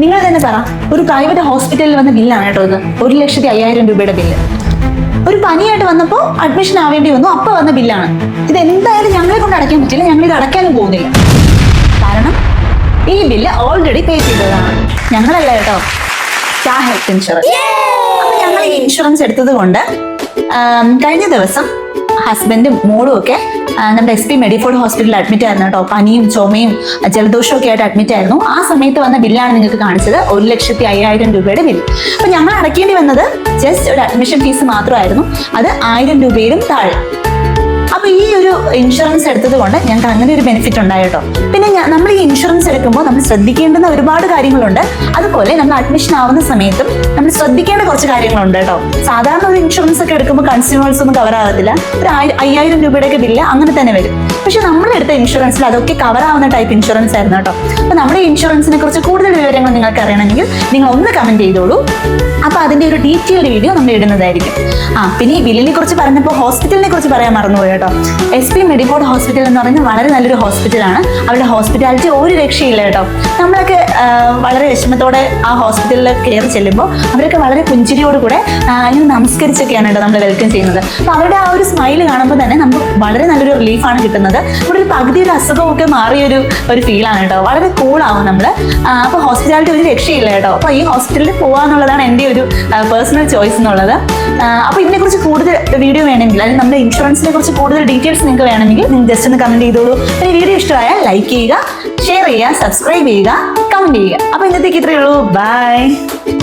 നിങ്ങൾ തന്നെ പറ, ഒരു പ്രൈവറ്റ് ഹോസ്പിറ്റലിൽ വന്ന ബില്ലാണ് കേട്ടോ ഇത്. 1,50,000 രൂപയുടെ ബില്ല്. ഒരു പനിയായിട്ട് വന്നപ്പോൾ അഡ്മിഷൻ ആവേണ്ടി വന്നു, അപ്പൊ വന്ന ബില്ലാണ് ഇത്. എന്തായാലും ഞങ്ങളെ കൊണ്ട് അടയ്ക്കാൻ പറ്റില്ല, ഞങ്ങൾ ഇത് അടയ്ക്കാനും പോകുന്നില്ല. കാരണം ഈ ബില്ല് ഓൾറെഡി പേ ചെയ്തതാണ്. ഞങ്ങളല്ല കേട്ടോ, സ്റ്റാർ ഹെൽത്ത് ഇൻഷുറൻസ്. അപ്പൊ ഞങ്ങൾ ഈ ഇൻഷുറൻസ് എടുത്തത് കൊണ്ട് കഴിഞ്ഞ ദിവസം ഹസ്ബൻഡും മോളും ഒക്കെ നമ്മുടെ SP മെഡിഫോർഡ് ഹോസ്പിറ്റലിൽ അഡ്മിറ്റ് ആയിരുന്നു കേട്ടോ. പനിയും ചുമയും ജലദോഷവും ഒക്കെ ആയിട്ട് അഡ്മിറ്റ് ആയിരുന്നു. ആ സമയത്ത് വന്ന ബില്ലാണ് നിങ്ങൾക്ക് കാണിച്ചത്, 1,50,000 രൂപയുടെ ബില്ല്. അപ്പൊ ഞങ്ങൾ അടയ്ക്കേണ്ടി വന്നത് ജസ്റ്റ് ഒരു അഡ്മിഷൻ ഫീസ് മാത്രമായിരുന്നു, അത് 1000 രൂപയിലും താഴെ. അപ്പൊ ഈ ഒരു ഇൻഷുറൻസ് എടുത്തത് കൊണ്ട് ഞങ്ങൾക്ക് അങ്ങനെ ഒരു ബെനിഫിറ്റ് ഉണ്ടായി കേട്ടോ. പിന്നെ നമ്മൾ ഈ ഇൻഷുറൻസ് എടുക്കുമ്പോൾ നമ്മൾ ശ്രദ്ധിക്കേണ്ടുന്ന ഒരുപാട് കാര്യങ്ങളുണ്ട്. അതുപോലെ നമ്മൾ അഡ്മിഷൻ ആവുന്ന സമയത്തും നമ്മൾ ശ്രദ്ധിക്കേണ്ട കുറച്ച് കാര്യങ്ങളുണ്ട് കേട്ടോ. സാധാരണ ഒരു ഇൻഷുറൻസ് ഒക്കെ എടുക്കുമ്പോൾ കൺസ്യൂമേഴ്സ് ഒന്നും കവർ ആകത്തില്ല. ഒരു 5,000 രൂപയുടെയൊക്കെ ബില്ല് അങ്ങനെ തന്നെ വരും. പക്ഷെ നമ്മളെടുത്ത ഇൻഷുറൻസിൽ അതൊക്കെ കവർ ആവുന്ന ടൈപ്പ് ഇൻഷുറൻസ് ആയിരുന്നു കേട്ടോ. അപ്പൊ നമ്മുടെ ഇൻഷുറൻസിനെ കുറിച്ച് കൂടുതൽ വിവരങ്ങൾ നിങ്ങൾക്ക് അറിയണമെങ്കിൽ നിങ്ങൾ ഒന്ന് കമന്റ് ചെയ്തോളൂ. അപ്പൊ അതിന്റെ ഒരു ഡീറ്റെയിൽഡ് വീഡിയോ നമ്മൾ ഇടുന്നതായിരിക്കും. പിന്നെ ഈ ബില്ലിനെ കുറിച്ച് പറഞ്ഞപ്പോൾ ഹോസ്പിറ്റലിനെ കുറിച്ച് പറയാൻ മറന്നുപോയി കേട്ടോ. SP മെഡിഫോർഡ് ഹോസ്പിറ്റൽ എന്ന് പറഞ്ഞാൽ വളരെ നല്ലൊരു ഹോസ്പിറ്റലാണ്. അവരുടെ ഹോസ്പിറ്റാലിറ്റി ഒരു രക്ഷയില്ല കേട്ടോ. നമ്മളൊക്കെ വളരെ വിഷമത്തോടെ ആ ഹോസ്പിറ്റലിൽ കയറി ചെല്ലുമ്പോൾ അവരൊക്കെ വളരെ പുഞ്ചിരിയോടുകൂടെ ഇങ്ങനെ നമസ്കരിച്ചൊക്കെയാണ് കേട്ടോ നമ്മൾ വെൽക്കം ചെയ്യുന്നത്. അപ്പൊ അവരുടെ ആ ഒരു സ്മൈൽ കാണുമ്പോൾ തന്നെ നമുക്ക് വളരെ നല്ലൊരു റിലീഫാണ് കിട്ടുന്നത്. ഇവിടെ ഒരു പകുതി ഒരു അസുഖമൊക്കെ മാറിയൊരു ഫീലാണ് കേട്ടോ. വളരെ കൂളാവും നമ്മള്. അപ്പൊ ഹോസ്പിറ്റാലിറ്റി ഒരു രക്ഷയില്ല കേട്ടോ. അപ്പൊ ഈ ഹോസ്പിറ്റലിൽ പോവാന്നുള്ളതാണ് എൻ്റെ ഒരു പേഴ്സണൽ ചോയ്സ് എന്നുള്ളത്. അപ്പൊ ഇതിനെക്കുറിച്ച് കൂടുതൽ വീഡിയോ വേണമെങ്കിൽ, അല്ലെങ്കിൽ നമ്മുടെ ഇൻഷുറൻസിനെ കുറിച്ച് കൂടുതൽ ഡീറ്റെയിൽസ് നിങ്ങൾക്ക് വേണമെങ്കിൽ നിങ്ങൾ ജസ്റ്റ് ഒന്ന് കമന്റ് ചെയ്തോളൂ. ഈ വീഡിയോ ഇഷ്ടമായാൽ ലൈക്ക് ചെയ്യുക, ഷെയർ ചെയ്യുക, സബ്സ്ക്രൈബ് ചെയ്യുക, കമന്റ് ചെയ്യുക. അപ്പൊ ഇന്നത്തേക്ക് ഇത്രയേ ഉള്ളൂ. ബൈ.